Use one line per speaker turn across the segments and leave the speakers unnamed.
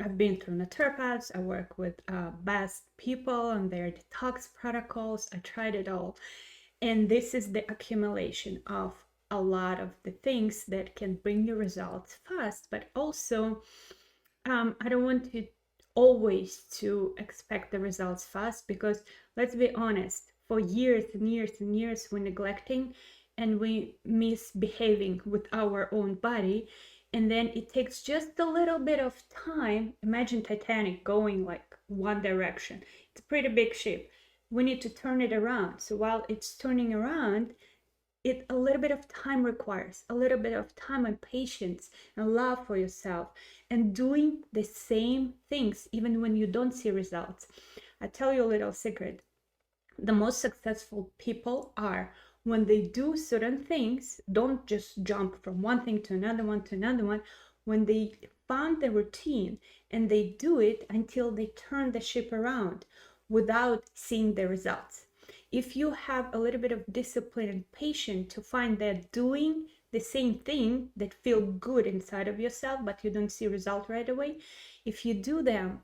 I've been through naturopaths, I work with best people and their detox protocols. I tried it all. And this is the accumulation of a lot of the things that can bring you results fast, but also I don't want you always to expect the results fast, because let's be honest, for years and years and years we're neglecting and we misbehaving with our own body, and then it takes just a little bit of time. Imagine Titanic going like one direction. It's a pretty big ship. We need to turn it around. So while it's turning around, it a little bit of time requires, a little bit of time and patience and love for yourself, and doing the same things even when you don't see results. I tell you a little secret. The most successful people are when they do certain things, don't just jump from one thing to another one to another one, when they found the routine and they do it until they turn the ship around without seeing the results. If you have a little bit of discipline and patience to find that doing the same thing that feel good inside of yourself, but you don't see result right away, if you do them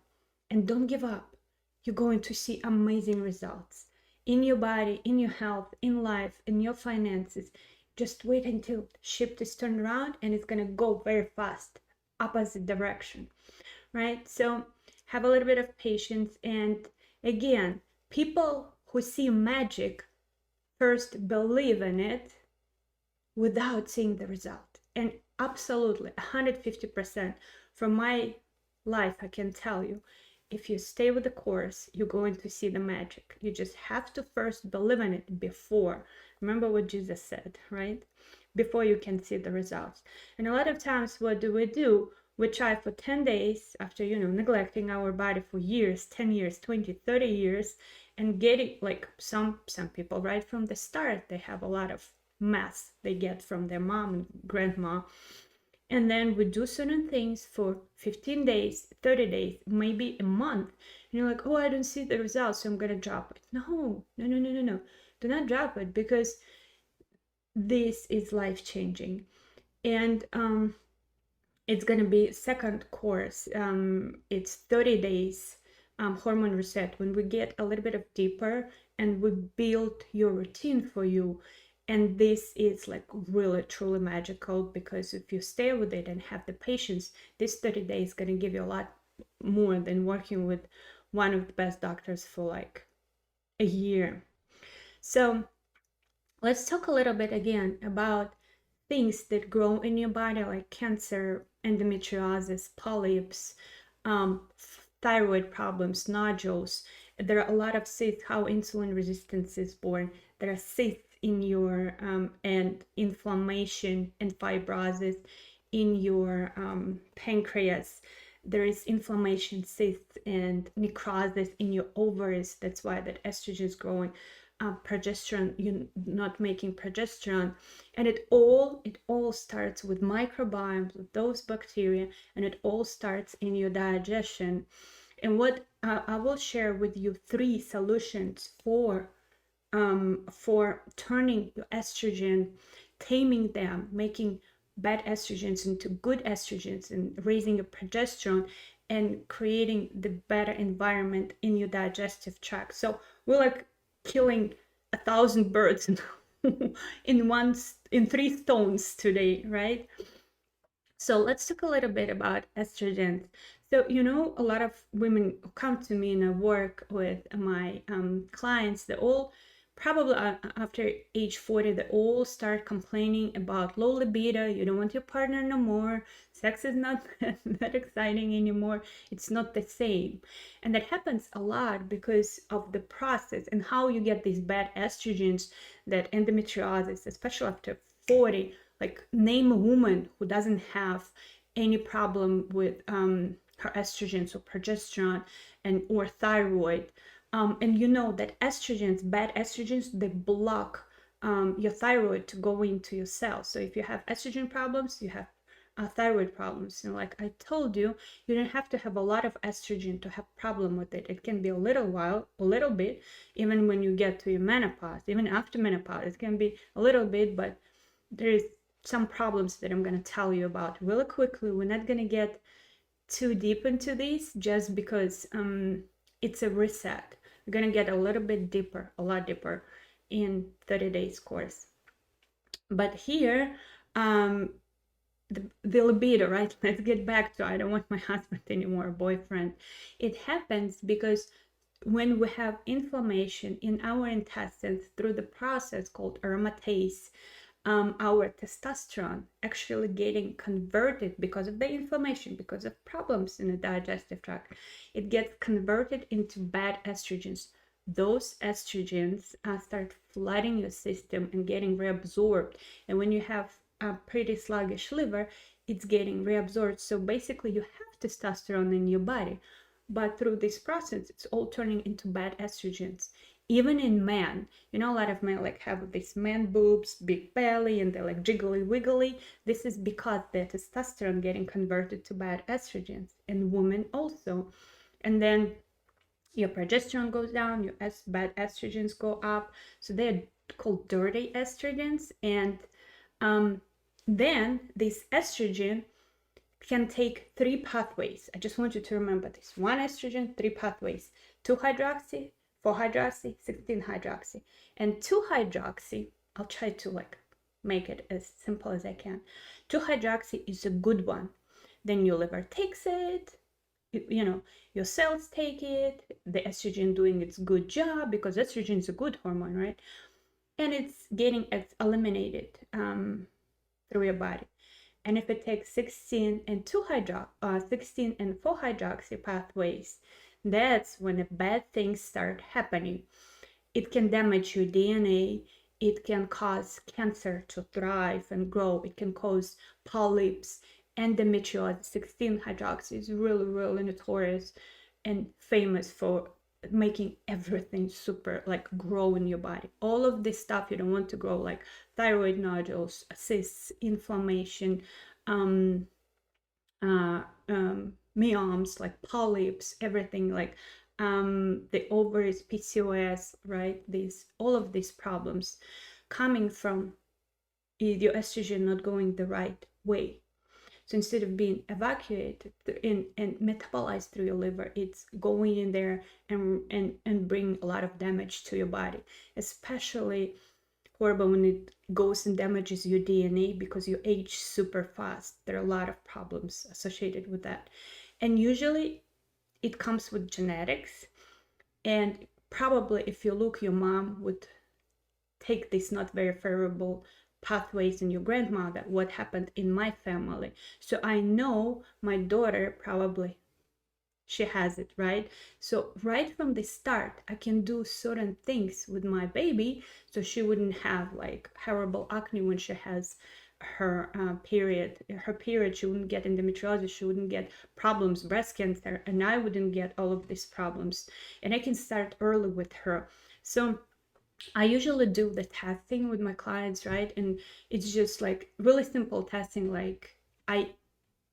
and don't give up, you're going to see amazing results in your body, in your health, in life, in your finances. Just wait until the ship is turned around and it's going to go very fast, opposite direction, right? So have a little bit of patience. And again, people who see magic first believe in it without seeing the result. And absolutely 150% from my life, I can tell you, if you stay with the course, you're going to see the magic. You just have to first believe in it before. Remember what Jesus said, right? Before you can see the results. And a lot of times, what do? We try for 10 days after, neglecting our body for years, 10 years, 20, 30 years, and getting, like some people right from the start, they have a lot of mess they get from their mom and grandma. And then we do certain things for 15 days, 30 days, maybe a month. And you're like, oh, I don't see the results, so I'm going to drop it. No. Do not drop it, because this is life-changing. And it's going to be second course. It's 30 days hormone reset, when we get a little bit of deeper and we build your routine for you. And this is like really truly magical, because if you stay with it and have the patience, this 30 days is going to give you a lot more than working with one of the best doctors for like a year. So let's talk a little bit again about things that grow in your body, like cancer, endometriosis, polyps, thyroid problems, nodules. There are a lot of cysts, how insulin resistance is born. There are cysts in your and inflammation and fibrosis in your pancreas. There is inflammation, cysts, and necrosis in your ovaries. That's why that estrogen is growing. Progesterone, you're not making progesterone, and it all starts with microbiomes, with those bacteria, and it all starts in your digestion. And what I will share with you 3 solutions for turning your estrogen, taming them, making bad estrogens into good estrogens, and raising your progesterone, and creating the better environment in your digestive tract. So we're like killing 1,000 birds in 3 stones today, right? So let's talk a little bit about estrogens. So, a lot of women come to me and I work with my clients. They all probably after age 40, they all start complaining about low libido. You don't want your partner no more. Sex is not that exciting anymore. It's not the same. And that happens a lot because of the process and how you get these bad estrogens, that endometriosis, especially after 40. Like, name a woman who doesn't have any problem with her estrogens or progesterone or thyroid. And you know that estrogens, bad estrogens, they block your thyroid to go into your cells. So if you have estrogen problems, you have thyroid problems. And like I told you, you don't have to have a lot of estrogen to have problem with it. It can be a little bit, even when you get to your menopause, even after menopause, it can be a little bit, but there is some problems that I'm going to tell you about really quickly. We're not going to get too deep into this just because it's a reset. We're gonna get a little bit deeper, a lot deeper in 30 days course. But here, the libido, right? Let's get back to I don't want my husband anymore, boyfriend. It happens because when we have inflammation in our intestines through the process called aromatase, our testosterone actually getting converted because of the inflammation, because of problems in the digestive tract. It gets converted into bad estrogens. Those estrogens start flooding your system and getting reabsorbed. And when you have a pretty sluggish liver, it's getting reabsorbed. So basically, you have testosterone in your body, but through this process, it's all turning into bad estrogens. Even in men, a lot of men like have these man boobs, big belly, and they're like jiggly wiggly. This is because the testosterone getting converted to bad estrogens, and women also. And then your progesterone goes down, your bad estrogens go up. So they're called dirty estrogens. And then this estrogen can take three pathways. I just want you to remember this. One estrogen, three pathways. 2-hydroxy, 4-hydroxy, 16-hydroxy. And 2-hydroxy, I'll try to make it as simple as I can. 2-hydroxy is a good one. Then your liver takes it, your cells take it, the estrogen doing its good job, because estrogen is a good hormone, right? And it's getting eliminated through your body. And if it takes 16 and 4-hydroxy pathways, that's when the bad things start happening. It can damage your DNA. It can cause cancer to thrive and grow. It can cause polyps, endometriosis. 16-hydroxy is really, really notorious and famous for making everything super grow in your body. All of this stuff you don't want to grow, like thyroid nodules, cysts, inflammation, myomes, like polyps, everything, the ovaries, PCOS, right? All of these problems coming from your estrogen not going the right way. So instead of being evacuated and metabolized through your liver, it's going in there and bring a lot of damage to your body, especially horrible when it goes and damages your DNA because you age super fast. There are a lot of problems associated with that. And usually it comes with genetics. And probably if you look, your mom would take this not very favorable pathways in your grandmother, what happened in my family. So I know my daughter probably she has it, right? So right from the start, I can do certain things with my baby so she wouldn't have horrible acne when she has her period. She wouldn't get endometriosis, she wouldn't get problems, breast cancer, and I wouldn't get all of these problems. And I can start early with her. So I usually do the testing with my clients, right? And it's just really simple testing. I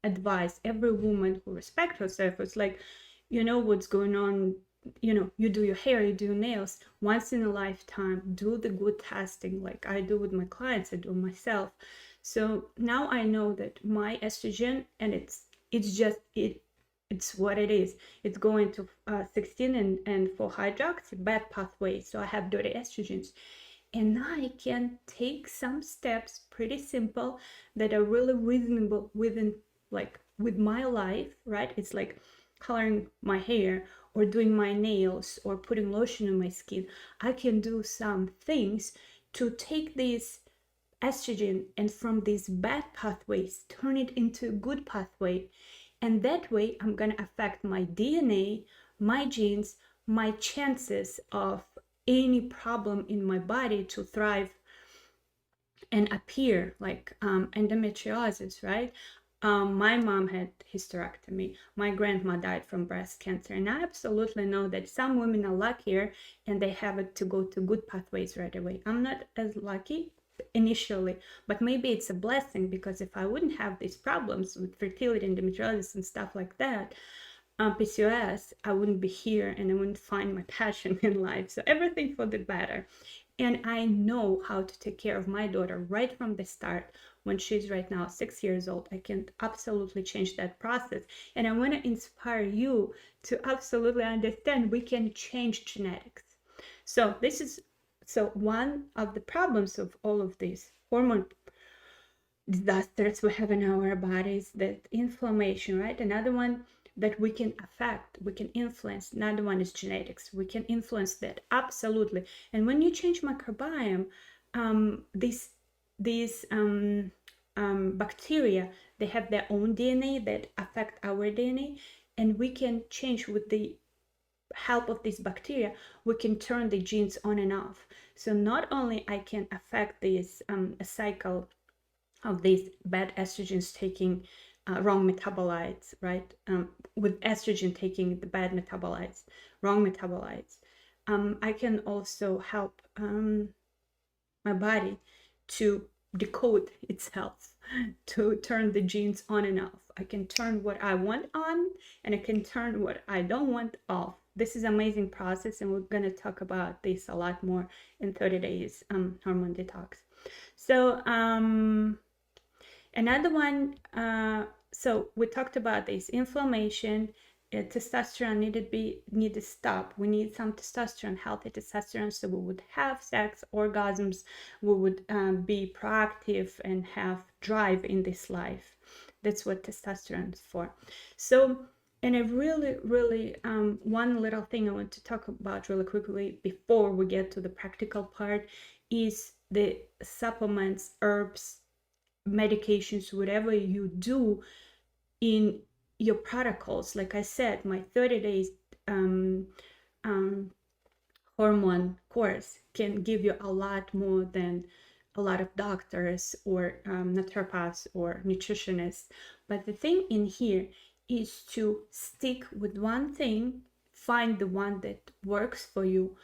advise every woman who respects herself. It's what's going on, you do your hair, you do your nails once in a lifetime, do the good testing like I do with my clients, I do myself. So now I know that my estrogen, and it's what it is. It's going to 16 and 4-hydroxy, bad pathway. So I have dirty estrogens. And I can take some steps, pretty simple, that are really reasonable with my life, right? It's like coloring my hair or doing my nails or putting lotion on my skin. I can do some things to take this estrogen and from these bad pathways, turn it into a good pathway. And that way, I'm going to affect my DNA, my genes, my chances of any problem in my body to thrive and appear, like endometriosis, right? My mom had hysterectomy. My grandma died from breast cancer. And I absolutely know that some women are luckier and they have it to go to good pathways right away. I'm not as lucky initially, but maybe it's a blessing, because if I wouldn't have these problems with fertility, endometriosis and stuff like that, PCOS, I wouldn't be here and I wouldn't find my passion in life. So everything for the better. And I know how to take care of my daughter right from the start when she's right now 6 years old. I can absolutely change that process. And I want to inspire you to absolutely understand we can change genetics. So one of the problems of all of these hormone disasters we have in our bodies, that inflammation, right? Another one that we can affect, we can influence. Another one is genetics. We can influence that absolutely. And when you change microbiome, these bacteria, they have their own DNA that affect our DNA, and we can change with the help of these bacteria. We can turn the genes on and off. So not only I can affect this cycle of these bad estrogens taking wrong metabolites, right? With estrogen taking the bad metabolites, wrong metabolites. I can also help my body to decode itself, to turn the genes on and off. I can turn what I want on, and I can turn what I don't want off. This is an amazing process, and we're going to talk about this a lot more in 30 days hormone detox. So another one, so we talked about this inflammation. Testosterone need to stop. We need some testosterone, healthy testosterone, so we would have sex, orgasms, we would be proactive and have drive in this life. That's what testosterone is for. So, and a really one little thing I want to talk about really quickly before we get to the practical part is the supplements, herbs, medications, whatever you do in your protocols. Like I said, my 30 days hormone course can give you a lot more than a lot of doctors or naturopaths or nutritionists. But the thing in here is to stick with one thing, find the one that works for you,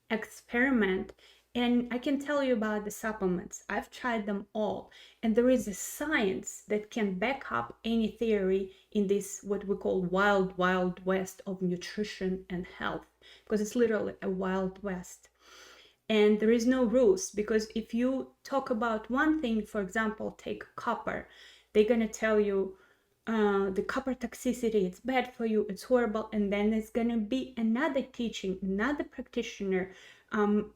experiment. And I can tell you about the supplements. I've tried them all. And there is a science that can back up any theory in this, what we call wild west of nutrition and health, because it's literally a wild west. And there is no rules, because if you talk about one thing, for example, take copper, they're going to tell you the copper toxicity, it's bad for you, it's horrible. And then there's going to be another teaching, another practitioner,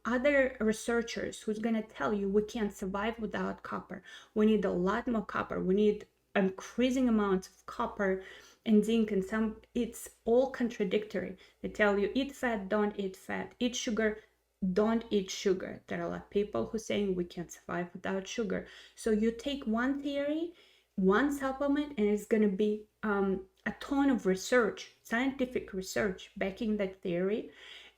other researchers who's going to tell you we can't survive without copper. We need a lot more copper. We need increasing amounts of copper and zinc, and some, it's all contradictory. They tell you eat fat, don't eat fat, eat sugar, don't eat sugar. There are a lot of people who saying we can't survive without sugar. So you take one theory, one supplement, and it's going to be a ton of research, scientific research backing that theory,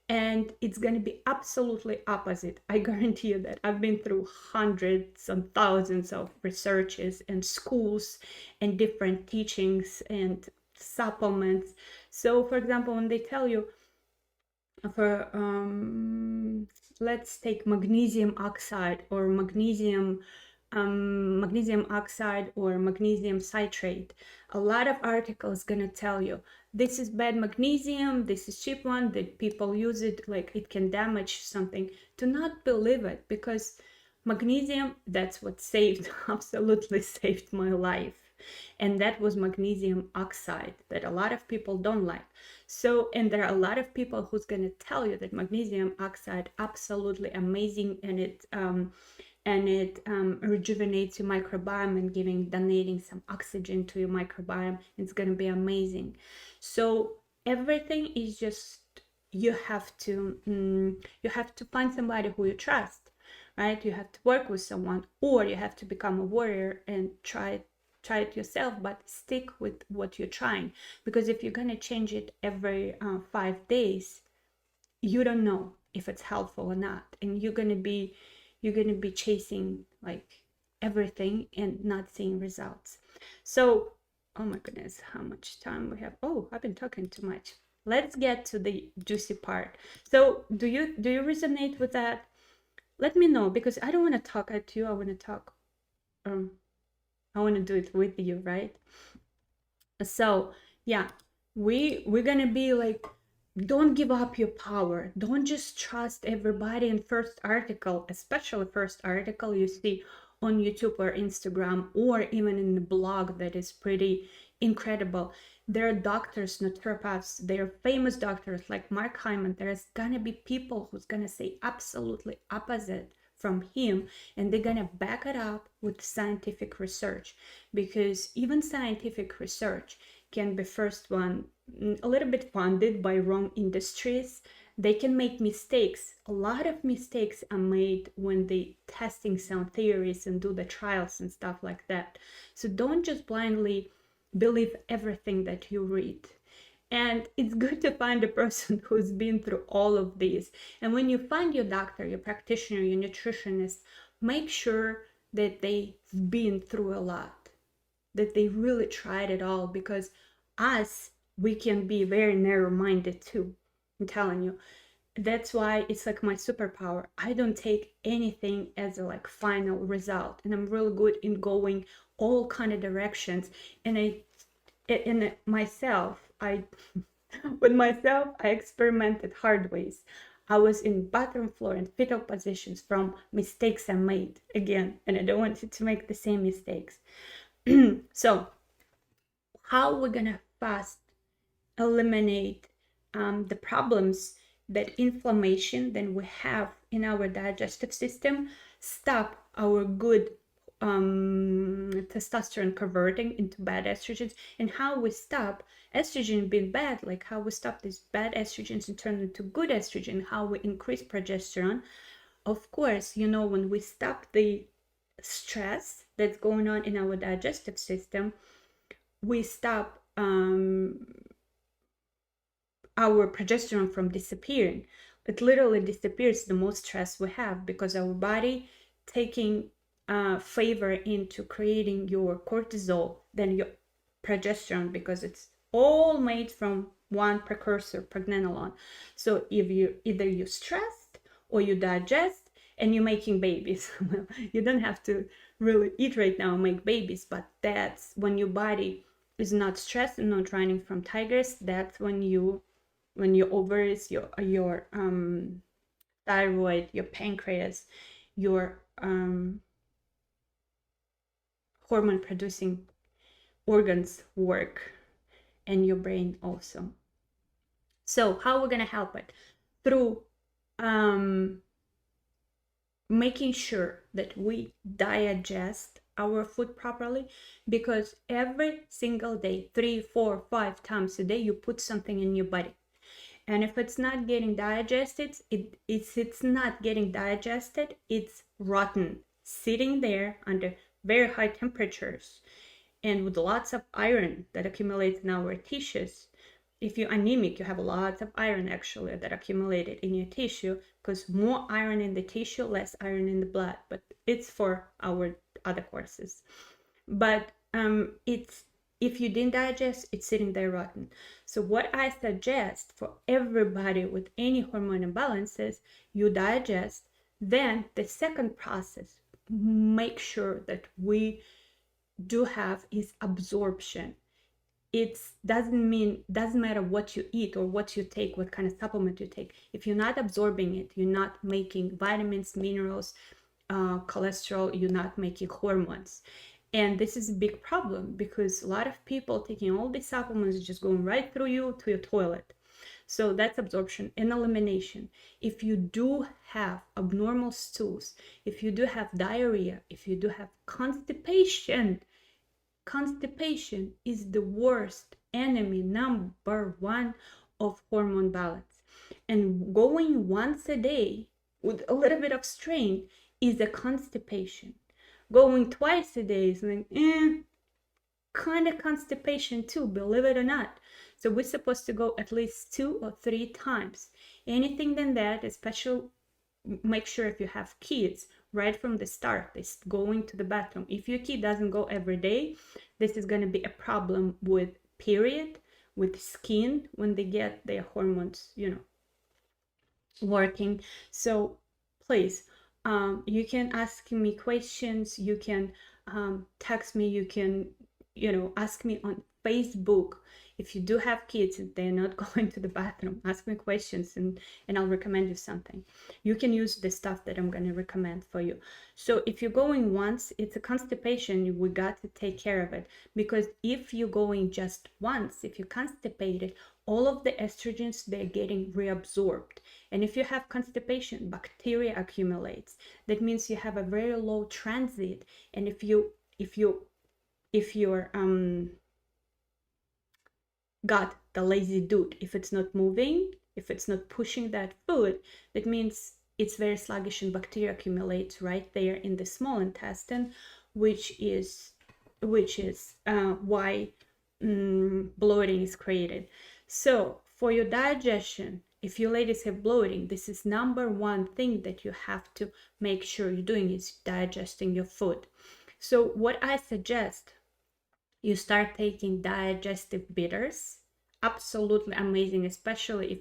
and it's going to be absolutely opposite. I guarantee you that. I've been through hundreds and thousands of researches and schools and different teachings and supplements. So for example, when they tell you for let's take magnesium oxide or magnesium oxide or magnesium citrate, a lot of articles gonna tell you this is bad magnesium, this is cheap one, that people use it like it can damage something. Do not believe it, because magnesium, that's what saved, absolutely saved my life. And that was magnesium oxide that a lot of people don't like. So, and there are a lot of people who's going to tell you that magnesium oxide absolutely amazing, and it rejuvenates your microbiome and donating some oxygen to your microbiome. It's going to be amazing. So everything is just, you have to find somebody who you trust, right? You have to work with someone, or you have to become a warrior and try it yourself, but stick with what you're trying. Because if you're going to change it every 5 days, you don't know if it's helpful or not, and you're going to be chasing like everything and not seeing results. So, oh my goodness, how much time we have? Oh, I've been talking too much. Let's get to the juicy part. So do you resonate with that? Let me know, because I don't want to talk at you. I want to talk I want to do it with you, right? So yeah, we're gonna be like, don't give up your power. Don't just trust everybody in first article, especially first article. You see, on YouTube or Instagram, or even in the blog that is pretty incredible. There are doctors, naturopaths, there are famous doctors like Mark Hyman. There's gonna be people who's gonna say absolutely opposite from him, and they're gonna back it up with scientific research, because even scientific research can be first one a little bit funded by wrong industries. They can make mistakes. A lot of mistakes are made when they testing some theories and do the trials and stuff like that. So don't just blindly believe everything that you read. And it's good to find a person who's been through all of these. And when you find your doctor, your practitioner, your nutritionist, make sure that they've been through a lot, that they really tried it all, because us, we can be very narrow-minded too. I'm telling you. That's why it's like my superpower. I don't take anything as a like final result, and I'm really good in going all kind of directions. And in myself, with myself, I experimented hard ways. I was in bathroom floor and fetal positions from mistakes I made again, and I don't want you to make the same mistakes. So how we're gonna fast eliminate the problems that inflammation that we have in our digestive system, stop our good testosterone converting into bad estrogens, and how we stop estrogen being bad, like how we stop these bad estrogens and turn into good estrogen, how we increase progesterone. Of course, you know, when we stop the stress that's going on in our digestive system, we stop our progesterone from disappearing. It literally disappears the most stress we have, because our body taking favor into creating your cortisol than your progesterone, because it's all made from one precursor, pregnenolone. So if you either you're stressed or you digest and you're making babies, well, you don't have to really eat right now and make babies, but that's when your body is not stressed and not running from tigers. That's when your ovaries, your thyroid, your pancreas, your hormone producing organs work, and your brain also. So how we're gonna help it? Through making sure that we digest our food properly, because every single day, 3, 4, 5 times a day, you put something in your body. And if it's not getting digested, it's not getting digested, it's rotten, sitting there under very high temperatures and with lots of iron that accumulates in our tissues. If you're anemic, you have lots of iron actually that accumulated in your tissue, because more iron in the tissue, less iron in the blood. But it's for our other courses. But it's, if you didn't digest, it's sitting there rotten. So what I suggest for everybody with any hormone imbalances, you digest. Then the second process, make sure that we do have is absorption. It doesn't matter what you eat or what you take, what kind of supplement you take. If you're not absorbing it, you're not making vitamins, minerals, cholesterol, you're not making hormones. And this is a big problem, because a lot of people taking all these supplements just going right through you to your toilet. So that's absorption and elimination. If you do have abnormal stools, if you do have diarrhea, if you do have constipation, constipation is the worst enemy number one of hormone balance. And going once a day with a little bit of strain is a constipation. Going twice a day is like, kind of constipation too, believe it or not. So we're supposed to go at least 2 or 3 times. Anything than that, especially make sure if you have kids, right from the start, they going to the bathroom. If your kid doesn't go every day, this is going to be a problem with period, with skin when they get their hormones, you know, working. So please, you can ask me questions, you can text me, you can, you know, ask me on Facebook. If you do have kids and they're not going to the bathroom, ask me questions and I'll recommend you something. You can use the stuff that I'm going to recommend for you. So if you're going once, it's a constipation, we got to take care of it. Because if you're going just once, if you're constipated, all of the estrogens, they're getting reabsorbed. And if you have constipation, bacteria accumulates. That means you have a very low transit. And if you're got the lazy dude, if it's not moving, if it's not pushing that food, that means it's very sluggish and bacteria accumulates right there in the small intestine, which is why bloating is created. So for your digestion, if you ladies have bloating, this is number one thing that you have to make sure you're doing is digesting your food. So what I suggest, you start taking digestive bitters. Absolutely amazing, especially if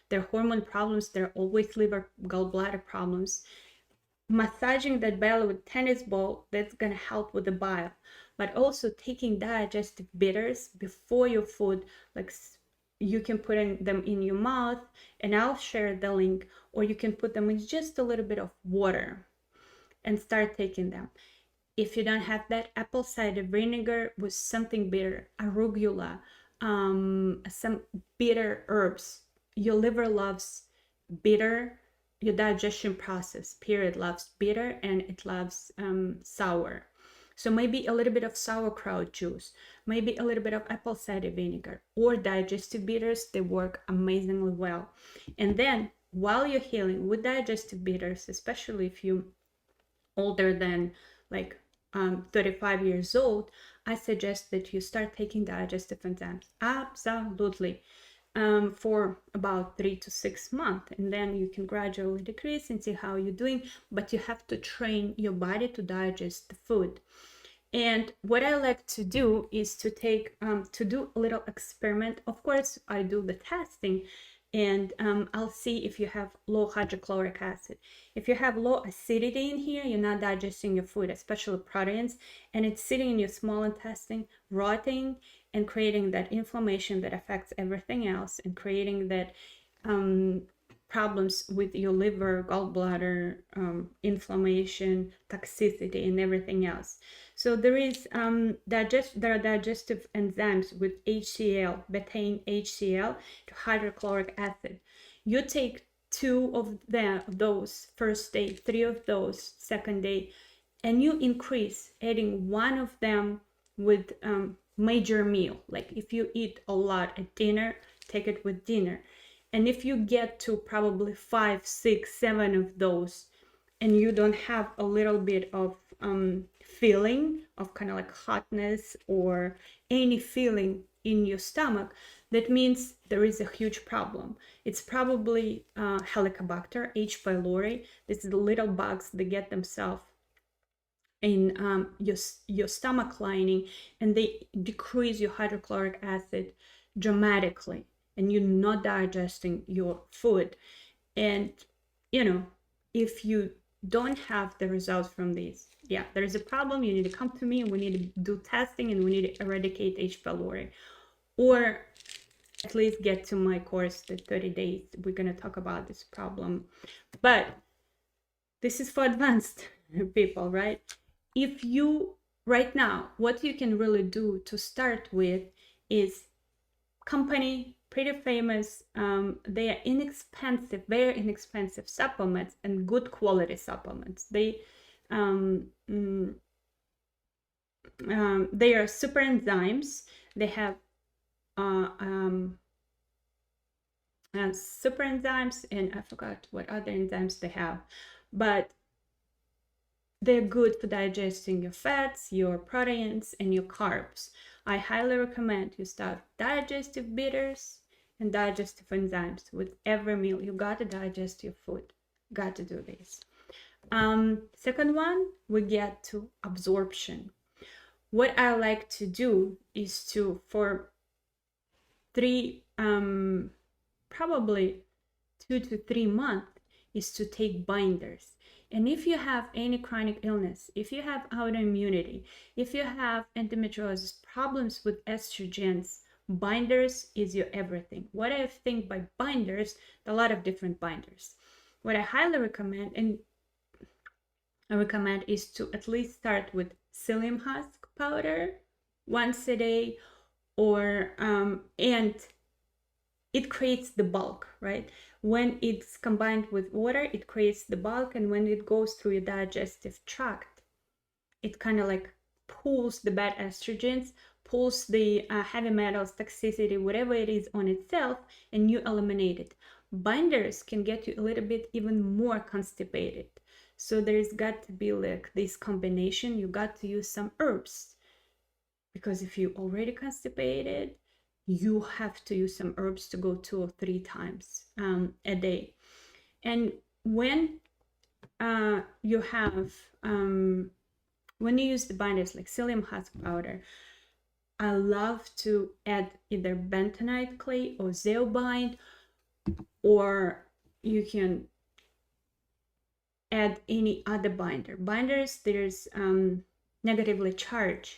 there are hormone problems, there are always liver, gallbladder problems. Massaging that belly with tennis ball, that's gonna help with the bile. But also taking digestive bitters before your food, like you can put them in your mouth, and I'll share the link, or you can put them in just a little bit of water and start taking them. If you don't have that, apple cider vinegar with something bitter, arugula, some bitter herbs. Your liver loves bitter. Your digestion process, period, loves bitter, and it loves sour. So maybe a little bit of sauerkraut juice, maybe a little bit of apple cider vinegar, or digestive bitters. They work amazingly well. And then while you're healing with digestive bitters, especially if you're older than like 35 years old, I suggest that you start taking digestive enzymes. Absolutely. For about 3 to 6 months, and then you can gradually decrease and see how you're doing, but you have to train your body to digest the food. And what I like to do is to do a little experiment. Of course, I do the testing, and I'll see if you have low hydrochloric acid. If you have low acidity in here, you're not digesting your food, especially proteins, and it's sitting in your small intestine, rotting, and creating that inflammation that affects everything else, and creating that problems with your liver, gallbladder, inflammation, toxicity, and everything else. So there are digestive enzymes with HCl, betaine HCl, to hydrochloric acid. You take 2 of those first day, 3 of those second day, and you increase adding 1 of them with major meal. Like if you eat a lot at dinner, take it with dinner. And if you get to probably 5, 6, 7 of those, and you don't have a little bit of feeling of kind of like hotness or any feeling in your stomach, that means there is a huge problem. It's probably Helicobacter H. pylori. This is the little bugs that get themselves in your stomach lining, and they decrease your hydrochloric acid dramatically, and you're not digesting your food. And if you don't have the results from these, yeah, there is a problem. You need to come to me, and we need to do testing, and we need to eradicate H. pylori, or at least get to my course, the 30 days. We're going to talk about this problem, but this is for advanced people, right? If you right now, what you can really do to start with is company, pretty famous, they are inexpensive, very inexpensive supplements, and good quality supplements. They are super enzymes. They have super enzymes, and I forgot what other enzymes they have, but they're good for digesting your fats, your proteins, and your carbs. I highly recommend you start digestive bitters and digestive enzymes with every meal. You got to digest your food. Got to do this. Second one, we get to absorption. What I like to do is to, for probably 2 to 3 months, is to take binders. And if you have any chronic illness, if you have autoimmunity, if you have endometriosis, problems with estrogens, Binders is your everything. What I think by binders, a lot of different binders. What I highly recommend, and I recommend, is to at least start with psyllium husk powder once a day, or and it creates the bulk, right? When it's combined with water, it creates the bulk, and when it goes through your digestive tract, it kind of like pulls the bad estrogens, pulls the heavy metals, toxicity, whatever it is on itself, and you eliminate it. Binders can get you a little bit even more constipated. So there's got to be like this combination. You got to use some herbs, because if you already constipated, you have to use some herbs to go 2 or 3 times a day. And when you have when you use the binders like psyllium husk powder, I love to add either bentonite clay or zeolite, or you can add any other binder. Binders, there's negatively charged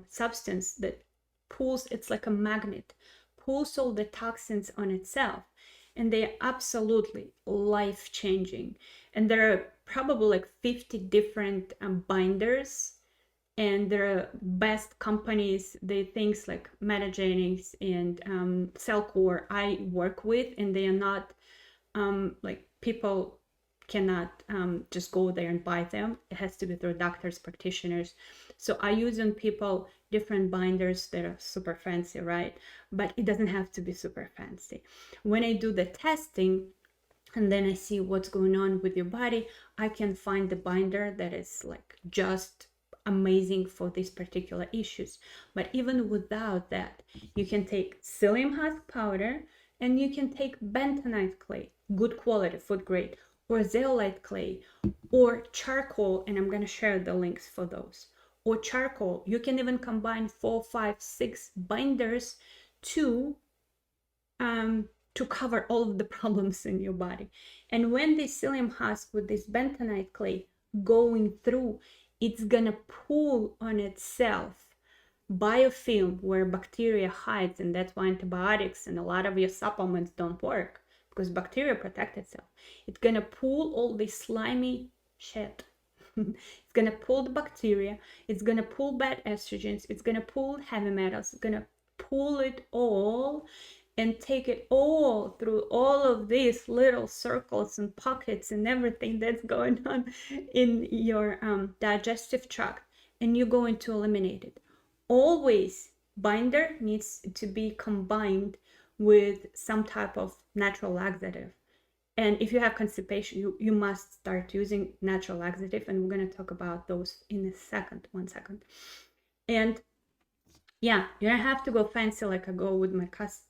substance that pulls, it's like a magnet, pulls all the toxins on itself, and they are absolutely life-changing. And there are probably like 50 different binders, and there are best companies, they things like Metagenics and Cellcore I work with, and they are not like, people cannot just go there and buy them. It has to be through doctors, practitioners. So I use on people different binders that are super fancy, right? But it doesn't have to be super fancy. When I do the testing and then I see what's going on with your body, I can find the binder that is like just amazing for these particular issues. But even without that, you can take psyllium husk powder, and you can take bentonite clay, good quality, food grade, or zeolite clay, or charcoal, and I'm going to share the links for those, or charcoal. You can even combine 4, 5, 6 binders to cover all of the problems in your body. And when this psyllium husk with this bentonite clay going through, it's gonna pull on itself biofilm where bacteria hides, and that's why antibiotics and a lot of your supplements don't work, because bacteria protect itself. It's gonna pull all this slimy shit. It's gonna pull the bacteria, it's gonna pull bad estrogens, it's gonna pull heavy metals, it's gonna pull it all and take it all through all of these little circles and pockets and everything that's going on in your digestive tract, and you're going to eliminate it. Always, binder needs to be combined with some type of natural laxative. And if you have constipation, you must start using natural laxative, and we're going to talk about those in a second, 1 second. And yeah, you don't have to go fancy like I go with my clients.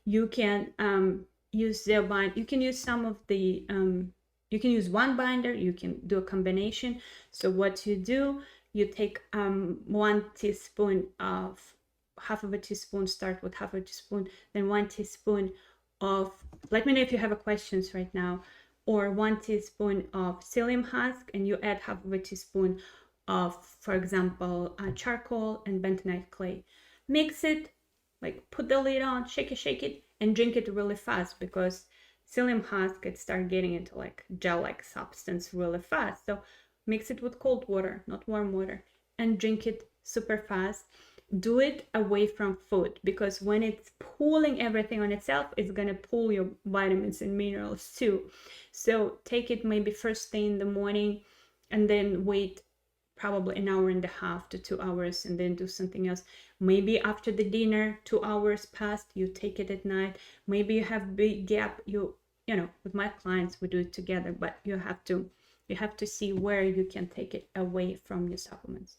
You can use their bind. You can use some of the you can use one binder, you can do a combination. So what you do, you take 1 teaspoon of, half of a teaspoon, start with half a teaspoon, then 1 teaspoon of, let me know if you have questions right now, or 1 teaspoon of psyllium husk, and you add half of a teaspoon of, for example, charcoal and bentonite clay. Mix it, like put the lid on, shake it, and drink it really fast, because psyllium husk, it start getting into like gel-like substance really fast. So mix it with cold water, not warm water, and drink it super fast. Do it away from food, because when it's pulling everything on itself, it's gonna pull your vitamins and minerals too. So take it maybe first thing in the morning, and then wait probably 1.5 hours to 2 hours, and then do something else. Maybe after the dinner, 2 hours passed, you take it at night. Maybe you have big gap, you know, with my clients we do it together, but you have to see where you can take it away from your supplements.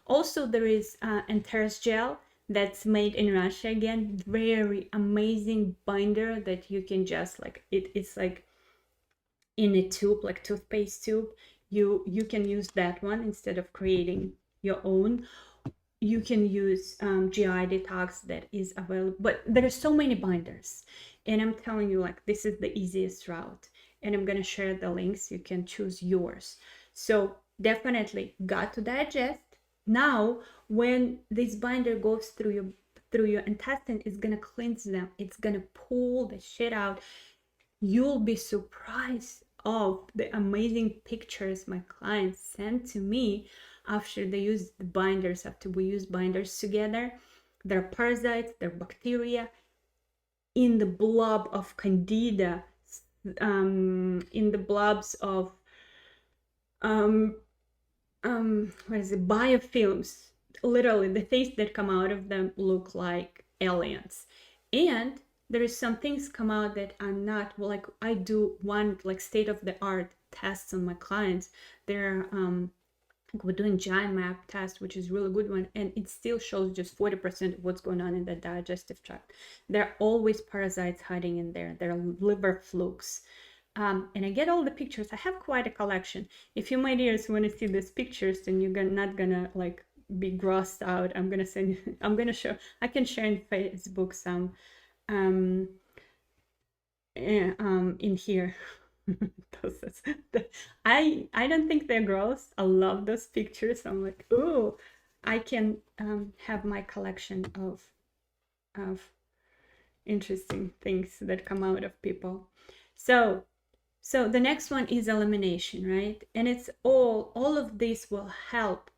Also, there is Enteris gel that's made in Russia. Again, very amazing binder that you can just like, it's like in a tube, like toothpaste tube. You can use that one instead of creating your own. You can use GI Detox that is available, but there are so many binders, and I'm telling you, like, this is the easiest route, and I'm gonna share the links. You can choose yours. So definitely Got to Digest Now, when this binder goes through your intestine, it's gonna cleanse them. It's gonna pull the shit out. You'll be surprised of the amazing pictures my clients send to me after they use the binders, after we use binders together. There are parasites, there are bacteria in the blob of candida, in the blobs of what is it, biofilms. Literally, the things that come out of them look like aliens. And there is some things come out that are not, well, like I do one like state of the art tests on my clients. They're we're doing giant map test, which is really good one, and it still shows just 40% of what's going on in the digestive tract. There are always parasites hiding in there. There are liver flukes. And I get all the pictures. I have quite a collection. If you, my dears, want to see these pictures, then you're not gonna like be grossed out. I'm gonna send you, I'm gonna show, I can share in Facebook some in here. I don't think they're gross. I love those pictures. I'm like, oh, I can have my collection of interesting things that come out of people. So the next one is elimination, right? And it's all of this will help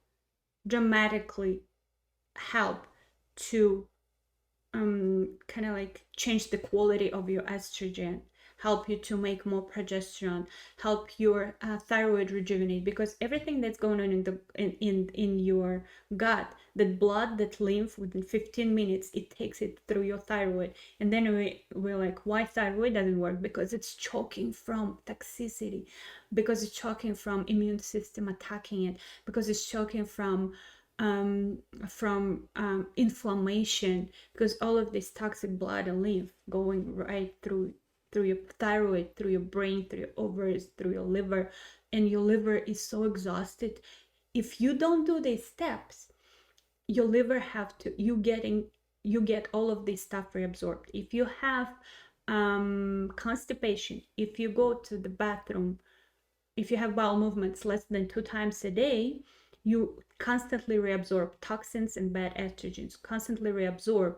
dramatically help to kind of like change the quality of your estrogen, help you to make more progesterone, help your thyroid rejuvenate, because everything that's going on in the in your gut, that blood, that lymph, within 15 minutes it takes it through your thyroid. And then we're like, why thyroid doesn't work? Because it's choking from toxicity, because it's choking from immune system attacking it, because it's choking from inflammation, because all of this toxic blood and lymph going right through your thyroid, through your brain, through your ovaries, through your liver, and your liver is so exhausted. If you don't do these steps, your liver have to, you get all of this stuff reabsorbed. If you have constipation, if you go to the bathroom, if you have bowel movements less than 2 times a day, you constantly reabsorb toxins and bad estrogens, constantly reabsorb,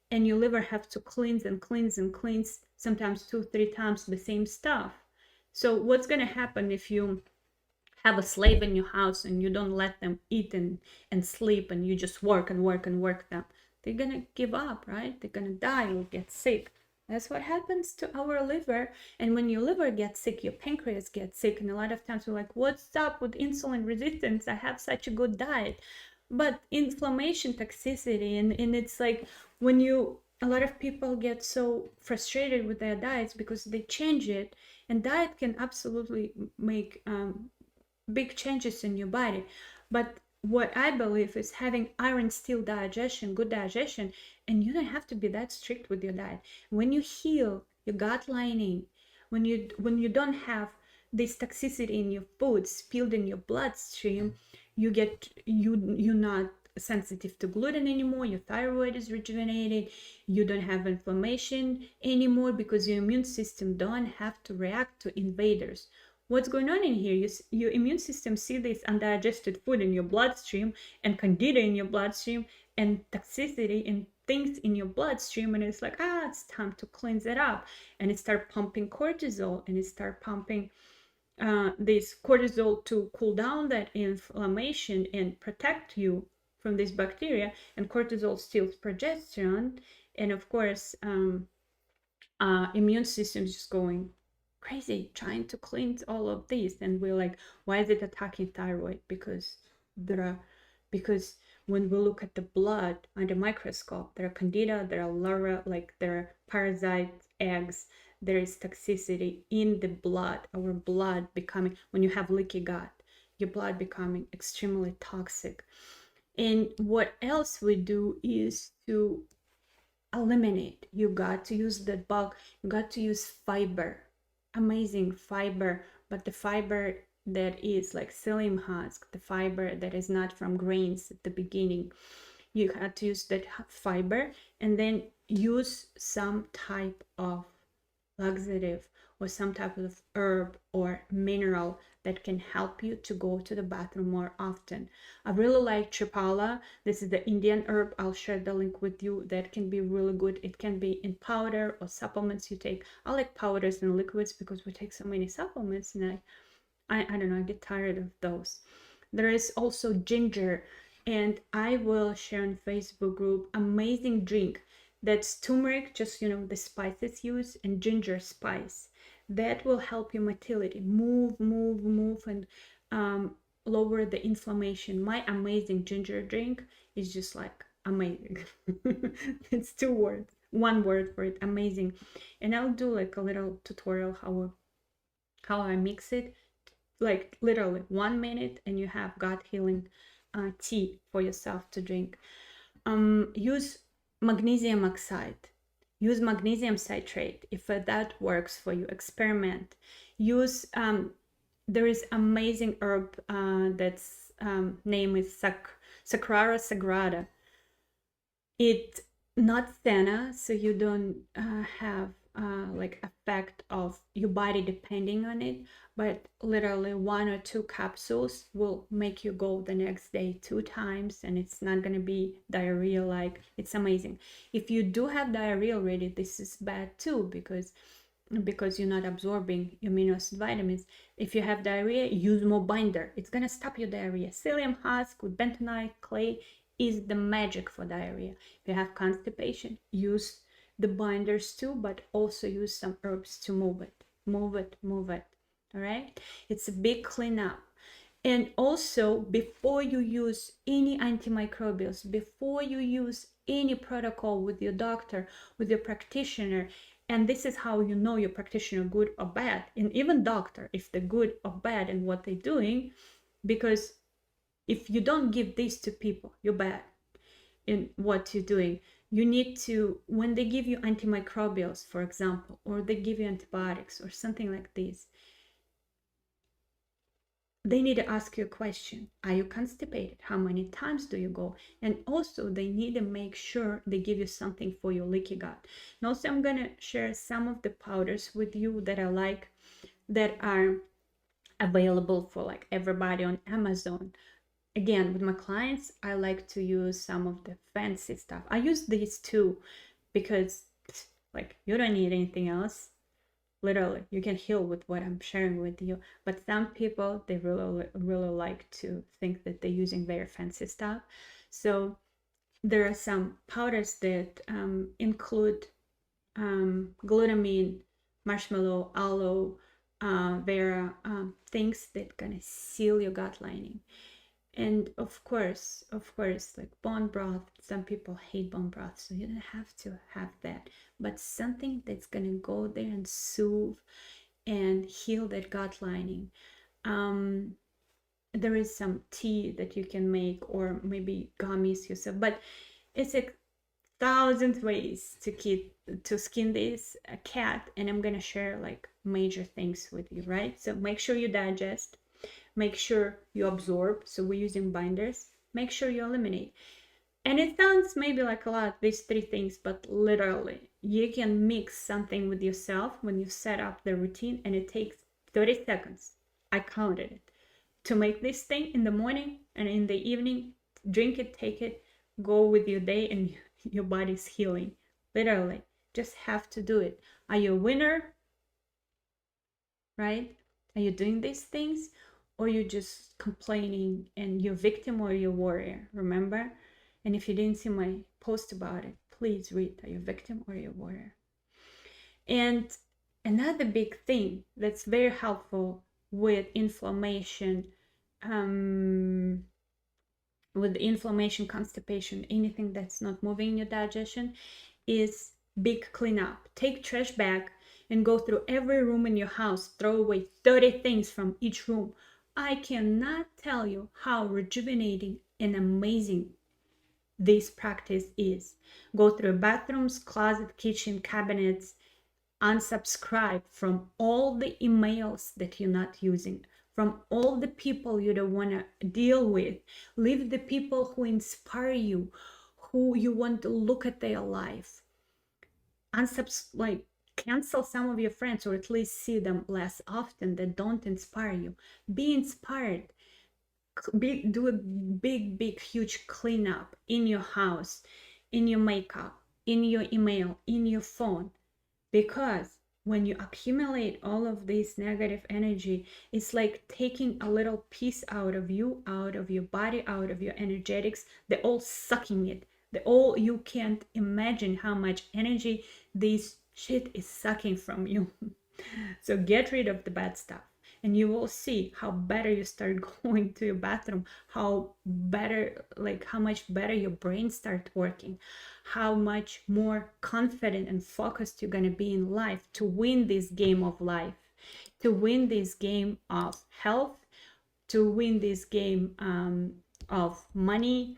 and your liver have to cleanse and cleanse and cleanse, sometimes 2-3 times the same stuff. So what's going to happen if you have a slave in your house and you don't let them eat and sleep, and you just work and work and work them? They're going to give up, right? They're going to die or get sick. That's what happens to our liver. And when your liver gets sick, your pancreas gets sick. And a lot of times we're like, what's up with insulin resistance? I have such a good diet. But inflammation, toxicity, and it's like when a lot of people get so frustrated with their diets because they change it. And diet can absolutely make big changes in your body. But what I believe is having iron steel digestion, good digestion, and you don't have to be that strict with your diet. When you heal your gut lining, when you don't have this toxicity in your food spilled in your bloodstream, you're not sensitive to gluten anymore, your thyroid is rejuvenated, you don't have inflammation anymore because your immune system don't have to react to invaders. What's going on in here? Your immune system see this undigested food in your bloodstream and candida in your bloodstream and toxicity and things in your bloodstream, and it's like, it's time to cleanse it up. And it start pumping cortisol, and it start pumping this cortisol to cool down that inflammation and protect you from this bacteria. And cortisol steals progesterone, and of course immune system is just going crazy trying to cleanse all of these. And we're like, why is it attacking thyroid? Because when we look at the blood under microscope, there are candida, there are larvae, like there are parasites, eggs, there is toxicity in the blood. Our blood becoming, when you have leaky gut, your blood becoming extremely toxic. And what else we do is to eliminate. You got to use the bulk, you got to use fiber, amazing fiber, but the fiber that is like psyllium husk, the fiber that is not from grains at the beginning. You have to use that fiber, and then use some type of laxative or some type of herb or mineral that can help you to go to the bathroom more often. I really like Triphala. This is the Indian herb. I'll share the link with you. That can be really good. It can be in powder or supplements you take. I like powders and liquids because we take so many supplements, and I don't know, I get tired of those. There is also ginger, and I will share on Facebook group amazing drink that's turmeric, just the spices used, and ginger spice. That will help your motility, move, and lower the inflammation. My amazing ginger drink is just like amazing. It's two words, one word for it, amazing. And I'll do like a little tutorial how I mix it, like literally 1 minute, and you have gut healing tea for yourself to drink. Use magnesium oxide, use magnesium citrate if that works for you. Experiment. Use there is amazing herb that's name is Sacrara sagrada. It not senna, so you don't have like effect of your body depending on it, but literally 1 or 2 capsules will make you go the next day 2 times, and it's not going to be diarrhea. Like, it's amazing. If you do have diarrhea already, this is bad too, because you're not absorbing your amino acid vitamins. If you have diarrhea, use more binder. It's going to stop your diarrhea. Psyllium husk with bentonite clay is the magic for diarrhea. If you have constipation, use the binders too, but also use some herbs to move it. All right, it's a big cleanup. And also, before you use any antimicrobials, before you use any protocol with your doctor, with your practitioner, and this is how you know your practitioner good or bad, and even doctor, if they're good or bad in what they're doing, because if you don't give this to people, you're bad in what you're doing. You need to, when they give you antimicrobials, for example, or they give you antibiotics or something like this, they need to ask you a question. Are you constipated? How many times do you go? And also they need to make sure they give you something for your leaky gut. And also I'm going to share some of the powders with you that I like, that are available for like everybody on Amazon. Again, with my clients, I like to use some of the fancy stuff. I use these too because like you don't need anything else. Literally, you can heal with what I'm sharing with you. But some people, they really like to think that they're using very fancy stuff. So there are some powders that include glutamine, marshmallow, aloe, vera, things that gonna seal your gut lining. And of course, like bone broth, some people hate bone broth, so you don't have to have that. But something that's gonna go there and soothe and heal that gut lining. There is some tea that you can make, or maybe gummies yourself, but it's a thousand ways to skin this cat, and I'm gonna share like major things with you, right? So make sure you digest. Make sure you absorb, so we're using binders. Make sure you eliminate. And it sounds maybe like a lot, these 3 things, but literally, you can mix something with yourself when you set up the routine, and it takes 30 seconds. I counted it. To make this thing in the morning and in the evening, drink it, take it, go with your day, and your body's healing. Literally, just have to do it. Are you a winner? Right? Are you doing these things? Or you're just complaining and you're victim or you're warrior, remember? And if you didn't see my post about it, please read, are you victim or you're warrior? And another big thing that's very helpful with inflammation, constipation, anything that's not moving in your digestion, is big cleanup. Take trash bag and go through every room in your house, throw away 30 things from each room. I cannot tell you how rejuvenating and amazing this practice is. Go through bathrooms, closet, kitchen, cabinets, unsubscribe from all the emails that you're not using, from all the people you don't want to deal with. Leave the people who inspire you, who you want to look at their life. cancel some of your friends, or at least see them less often, that don't inspire you. Be inspired. Do a big huge cleanup in your house, in your makeup, in your email, in your phone, because when you accumulate all of this negative energy, it's like taking a little piece out of you, out of your body, out of your energetics. They're all sucking it. They all, you can't imagine how much energy this shit is sucking from you. So get rid of the bad stuff, and you will see how better you start going to your bathroom, how better, like how much better your brain start working, how much more confident and focused you're gonna be in life to win this game of life, to win this game of health, to win this game of money,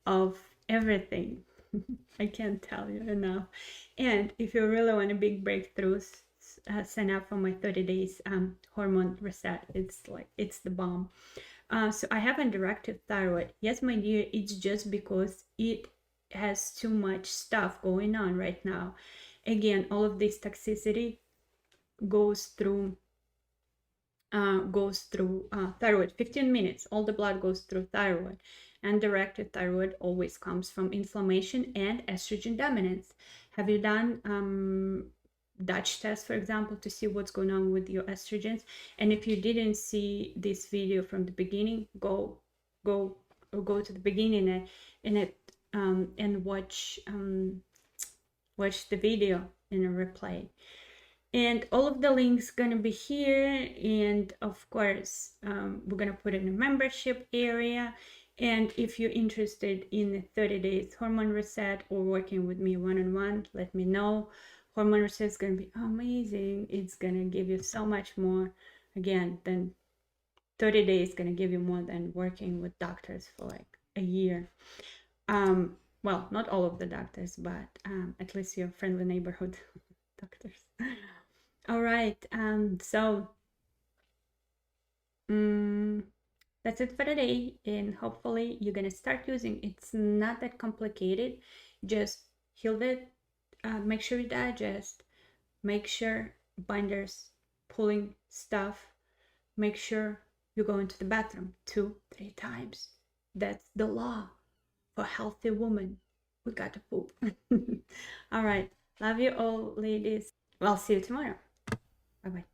of everything. I can't tell you enough. And if you really want a big breakthroughs, sign up for my 30 days hormone reset. It's like, it's the bomb. So I have undirected thyroid. Yes, my dear, it's just because it has too much stuff going on right now. Again, all of this toxicity goes through thyroid. 15 minutes, all the blood goes through thyroid. And directed thyroid always comes from inflammation and estrogen dominance. Have you done Dutch test, for example, to see what's going on with your estrogens? And if you didn't see this video from the beginning, go to the beginning and watch the video in a replay. And all of the links gonna be here, and of course we're gonna put it in a membership area. And if you're interested in the 30 days hormone reset or working with me one-on-one, let me know. Hormone reset is gonna be amazing. It's gonna give you so much more, again, than 30 days gonna give you more than working with doctors for like a year. Well, not all of the doctors, but at least your friendly neighborhood doctors. All right, so that's it for today, and hopefully you're gonna start using. It's not that complicated. Just heal it, make sure you digest, make sure binders, pulling stuff, make sure you go into the bathroom 2-3 times. That's the law for healthy woman. We got to poop. All right, love you all, ladies. Well, see you tomorrow. Bye-bye.